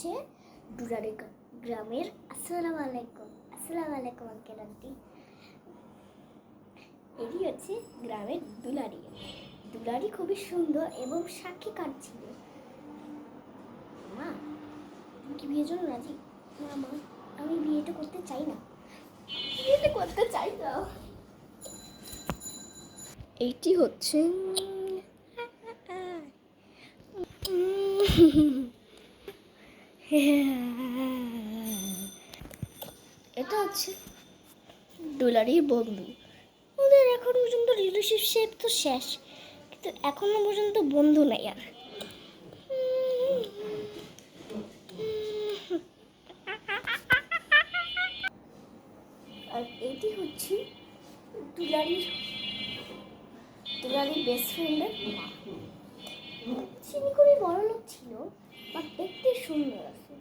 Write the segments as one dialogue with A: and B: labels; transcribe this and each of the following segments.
A: হচ্ছে দুলারি গ্রামের। আসসালামু আলাইকুম আঙ্কেল আন্টি। এটি হচ্ছে গ্রামের দুলারি। দুলারি খুবই সুন্দর এবং সাক্ষী কাটছিল। মা, তুমি কি বিয়ের জন্য রাজি? না মা, আমি বিয়েটা করতে চাই না। এইটি হচ্ছে এটা হচ্ছে দুলারির বন্ধু। ওদের এখন পর্যন্ত রিলেশনশিপ তো শেষ, কিন্তু এখনো পর্যন্ত বন্ধু নাই। আর এটি হচ্ছে দুলারির বেস্ট ফ্রেন্ডের মা। চিনি খুবই বড় লোক ছিল, বাট দেখতে সুন্দর আছে।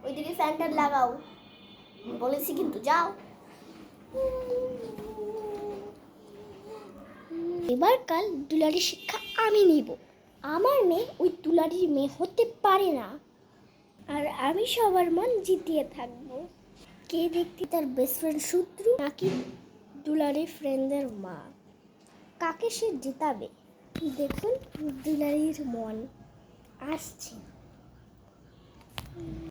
A: ওইদিকে ফ্যানটা লাগাও বলেছি, কিন্তু যাও। এবার কাল দুলারির শিক্ষা আমি নিব। আমার মেয়ে ওই দুলারির মেয়ে হতে পারে না, আর আমি সবার মন জিতিয়ে থাকবো। কে দেখতে তার বেস্ট ফ্রেন্ড শত্রু নাকি দুলারির ফ্রেন্ডের মা? কাকে সে জেতাবে? দেখুন দুলারির মন আসছে।